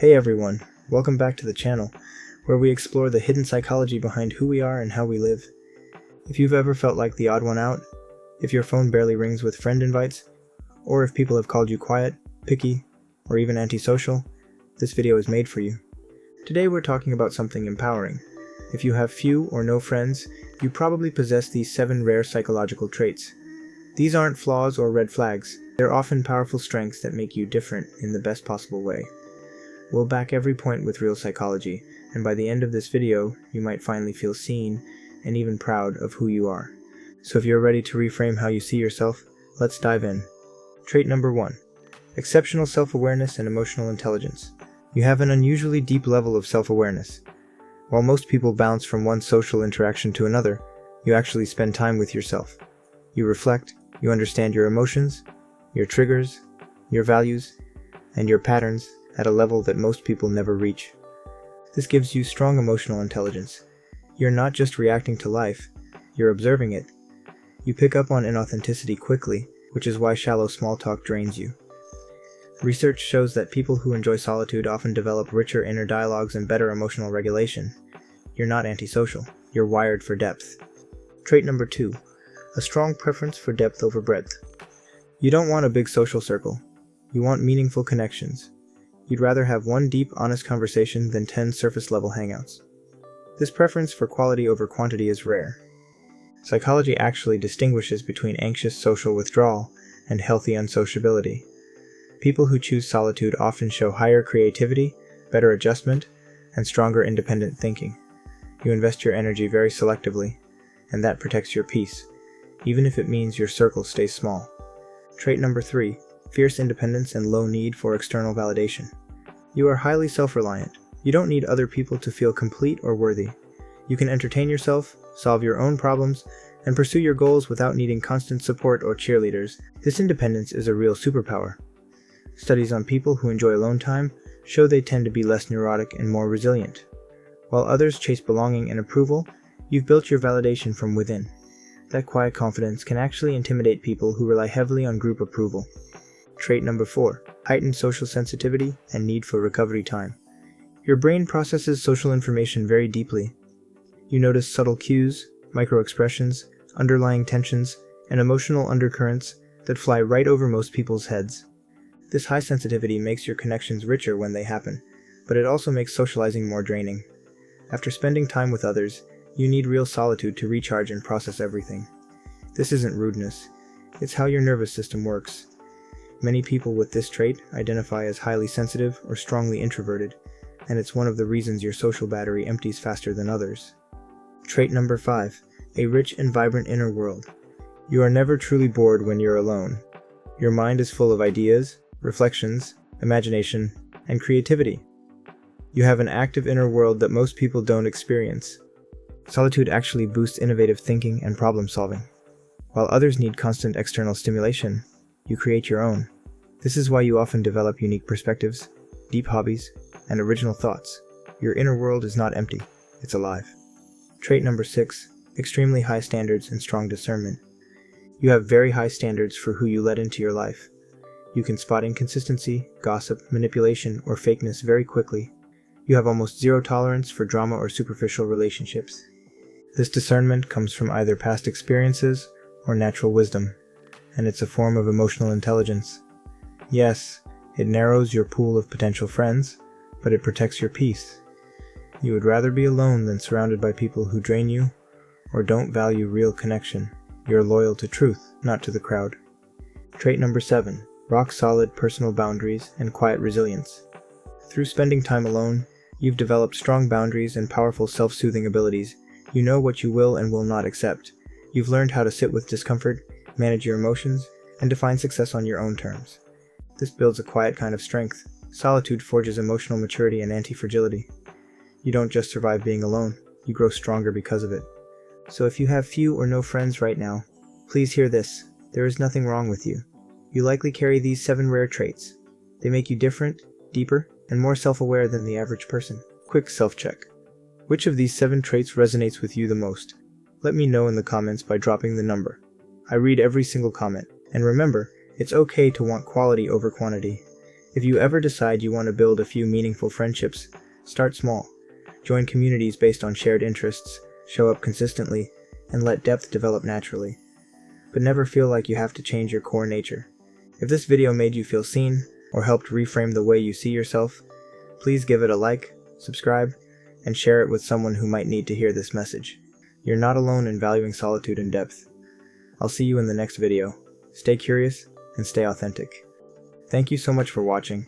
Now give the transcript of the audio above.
Hey everyone, welcome back to the channel, where we explore the hidden psychology behind who we are and how we live. If you've ever felt like the odd one out, if your phone barely rings with friend invites, or if people have called you quiet, picky, or even antisocial, this video is made for you. Today we're talking about something empowering. If you have few or no friends, you probably possess these 7 rare psychological traits. These aren't flaws or red flags, they're often powerful strengths that make you different in the best possible way. We'll back every point with real psychology, and by the end of this video, you might finally feel seen and even proud of who you are. So if you're ready to reframe how you see yourself, let's dive in. Trait number 1. Exceptional self-awareness and emotional intelligence. You have an unusually deep level of self-awareness. While most people bounce from one social interaction to another, you actually spend time with yourself. You reflect, you understand your emotions, your triggers, your values, and your patterns at a level that most people never reach. This gives you strong emotional intelligence. You're not just reacting to life, you're observing it. You pick up on inauthenticity quickly, which is why shallow small talk drains you. Research shows that people who enjoy solitude often develop richer inner dialogues and better emotional regulation. You're not antisocial, you're wired for depth. Trait number 2. A strong preference for depth over breadth. You don't want a big social circle. You want meaningful connections. You'd rather have one deep, honest conversation than 10 surface-level hangouts. This preference for quality over quantity is rare. Psychology actually distinguishes between anxious social withdrawal and healthy unsociability. People who choose solitude often show higher creativity, better adjustment, and stronger independent thinking. You invest your energy very selectively, and that protects your peace, even if it means your circle stays small. Trait number 3. Fierce independence and low need for external validation. You are highly self-reliant. You don't need other people to feel complete or worthy. You can entertain yourself, solve your own problems, and pursue your goals without needing constant support or cheerleaders. This independence is a real superpower. Studies on people who enjoy alone time show they tend to be less neurotic and more resilient. While others chase belonging and approval, you've built your validation from within. That quiet confidence can actually intimidate people who rely heavily on group approval. Trait number 4. Heightened social sensitivity and need for recovery time. Your brain processes social information very deeply. You notice subtle cues, micro-expressions, underlying tensions, and emotional undercurrents that fly right over most people's heads. This high sensitivity makes your connections richer when they happen, but it also makes socializing more draining. After spending time with others, you need real solitude to recharge and process everything. This isn't rudeness, it's how your nervous system works. Many people with this trait identify as highly sensitive or strongly introverted, and it's one of the reasons your social battery empties faster than others. Trait number 5. A rich and vibrant inner world. You are never truly bored when you're alone. Your mind is full of ideas, reflections, imagination, and creativity. You have an active inner world that most people don't experience. Solitude actually boosts innovative thinking and problem solving. While others need constant external stimulation, you create your own. This is why you often develop unique perspectives, deep hobbies, and original thoughts. Your inner world is not empty, it's alive. Trait number 6. Extremely high standards and strong discernment. You have very high standards for who you let into your life. You can spot inconsistency, gossip, manipulation, or fakeness very quickly. You have almost zero tolerance for drama or superficial relationships. This discernment comes from either past experiences or natural wisdom, and it's a form of emotional intelligence. Yes, it narrows your pool of potential friends, but it protects your peace. You would rather be alone than surrounded by people who drain you or don't value real connection. You're loyal to truth, not to the crowd. Trait number 7. Rock-solid personal boundaries and quiet resilience. Through spending time alone, you've developed strong boundaries and powerful self-soothing abilities. You know what you will and will not accept. You've learned how to sit with discomfort, manage your emotions, and define success on your own terms. This builds a quiet kind of strength. Solitude forges emotional maturity and anti-fragility. You don't just survive being alone, you grow stronger because of it. So if you have few or no friends right now, please hear this. There is nothing wrong with you. You likely carry these 7 rare traits. They make you different, deeper, and more self-aware than the average person. Quick self-check. Which of these 7 traits resonates with you the most? Let me know in the comments by dropping the number. I read every single comment. And remember, it's okay to want quality over quantity. If you ever decide you want to build a few meaningful friendships, start small. Join communities based on shared interests, show up consistently, and let depth develop naturally. But never feel like you have to change your core nature. If this video made you feel seen, or helped reframe the way you see yourself, please give it a like, subscribe, and share it with someone who might need to hear this message. You're not alone in valuing solitude and depth. I'll see you in the next video. Stay curious and stay authentic. Thank you so much for watching.